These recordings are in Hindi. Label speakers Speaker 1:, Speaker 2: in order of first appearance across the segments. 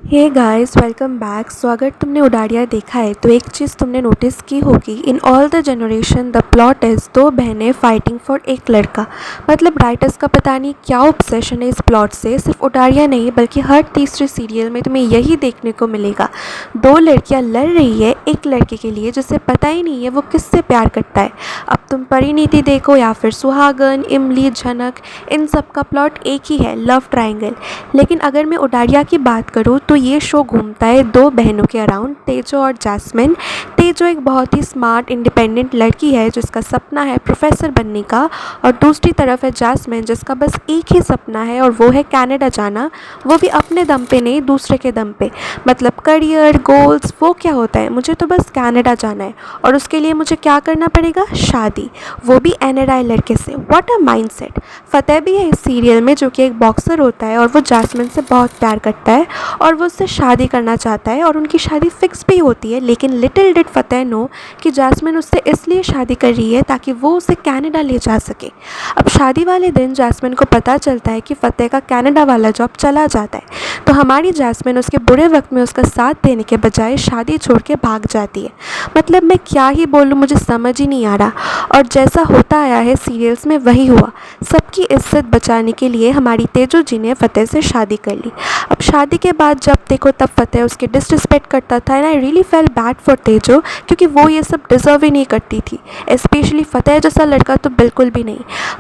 Speaker 1: हे गाइस वेलकम बैक। सो अगर तुमने उडारिया देखा है तो एक चीज़ तुमने नोटिस की होगी, in all the generation the plot is दो बहनें फाइटिंग फॉर एक लड़का। मतलब राइटर्स का पता नहीं क्या ऑब्सेशन है इस प्लॉट से। सिर्फ उडारिया नहीं बल्कि हर तीसरे सीरियल में तुम्हें यही देखने को मिलेगा। दो लड़कियां लड़ रही है एक लड़के के लिए जिसे पता ही नहीं है वो किससे प्यार करता है। अब तुम परिणीति देखो या फिर सुहागन, इमली, झनक, इन सब का प्लॉट एक ही है, लव ट्रायंगल। लेकिन अगर मैं उडारिया की बात करूँ तो ये शो घूमता है दो बहनों के अराउंड, तेजो और जैस्मिन। तेजो एक बहुत ही स्मार्ट इंडिपेंडेंट लड़की है जिसका सपना है प्रोफेसर बनने का, और दूसरी तरफ है जैस्मिन जिसका बस एक ही सपना है और वो है कनाडा जाना। वो भी अपने दम पे नहीं, दूसरे के दम पे। मतलब करियर गोल्स वो क्या होता है, मुझे तो बस कनाडा जाना है और उसके लिए मुझे क्या करना पड़ेगा, शादी, वो भी एनआरआई लड़के से। What a mindset. फतेह भी है इस सीरियल में जो कि एक बॉक्सर होता है और वो जैस्मिन से बहुत प्यार करता है और वो उससे शादी करना चाहता है और उनकी शादी फिक्स भी होती है। लेकिन लिटिल डिड फतेह नो कि जैस्मिन उससे इसलिए शादी कर रही है ताकि वो उसे कनाडा ले जा सके। अब शादी वाले दिन जैस्मिन को पता चलता है कि फतेह का कनाडा वाला जॉब चला जाता है, तो हमारी जैस्मिन उसके बुरे वक्त में उसका साथ देने के बजाय शादी छोड़ के भाग जाती है। मतलब मैं क्या ही बोलूँ, मुझे समझ ही नहीं आ रहा। और जैसा होता आया है सीरियल्स में वही हुआ। सबकी इज्जत बचाने के लिए हमारी तेजो जी ने फतेह से शादी कर ली। अब शादी के बाद जब देखो तब फतेह उसकी डिसरिस्पेक्ट करता था and I really fail bad for तेजो, क्योंकि वो ये सब डिज़र्व ही नहीं करती थी। स्पेशली फतेह जैसा लड़का तो बिल्कुल भी नहीं।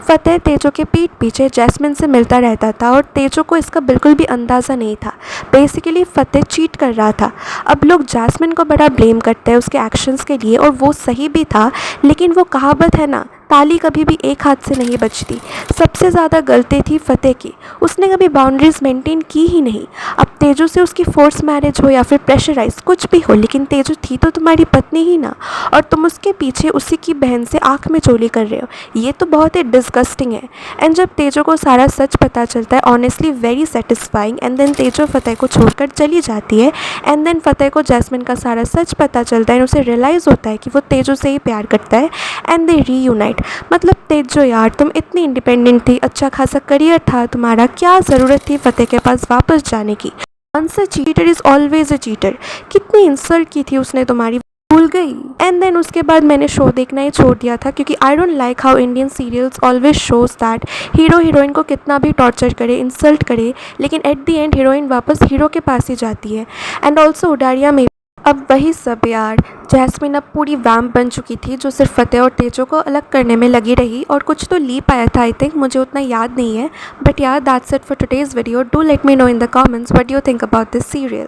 Speaker 1: फतेह तेजो के पीठ पीछे जैस्मिन से मिलता रहता था और तेजो को इसका बिल्कुल भी अंदाज़ा नहीं था। बेसिकली फतेह चीट कर रहा था। अब लोग जैस्मिन को बड़ा ब्लेम करते हैं उसके एक्शंस के लिए और वो सही भी था, लेकिन वो कहावत है ना, ताली कभी भी एक हाथ से नहीं बजती। सबसे ज़्यादा गलती थी फतेह की, उसने कभी बाउंड्रीज मेंटेन की ही नहीं। अब तेजो से उसकी फोर्स मैरिज हो या फिर प्रेशराइज कुछ भी हो, लेकिन तेजो थी तो तुम्हारी पत्नी ही ना, और तुम उसके पीछे उसी की बहन से आँख में चोली कर रहे हो। ये तो बहुत ही डिस्गस्टिंग है। एंड जब तेजो को सारा सच पता चलता है, honestly very satisfying. And then Tejo Fateh को छोड़कर चली जाती है एंड देन फतेह को जैस्मिन का सारा सच पता चलता है, उसे रियलाइज़ होता है कि वो तेजो से ही प्यार करता है एंड दे रीयूनाइट। मतलब तेजो यार, तुम इतनी इंडिपेंडेंट थी, अच्छा खासा करियर था तुम्हारा, क्या ज़रूरत थी फतेह के पास वापस जाने की। Once a cheater is always a cheater. कितनी इंसल्ट की थी उसने तुम्हारी, भूल गई। एंड देन उसके बाद मैंने शो देखना ही छोड़ दिया था, क्योंकि I don't like how Indian serials always shows that hero heroine को कितना भी टॉर्चर करे, इंसल्ट करे, लेकिन एट द एंड हीरोइन वापस हीरो के पास ही जाती है। एंड ऑल्सो उडारिया में अब वही सब यार। जैस्मिन अब पूरी वैम्प बन चुकी थी जो सिर्फ फतेह और तेजो को अलग करने में लगी रही, और कुछ तो ली पाया था आई थिंक, मुझे उतना याद नहीं है। बट यार that's it for today's video. Do let me know in the comments what you think about this serial.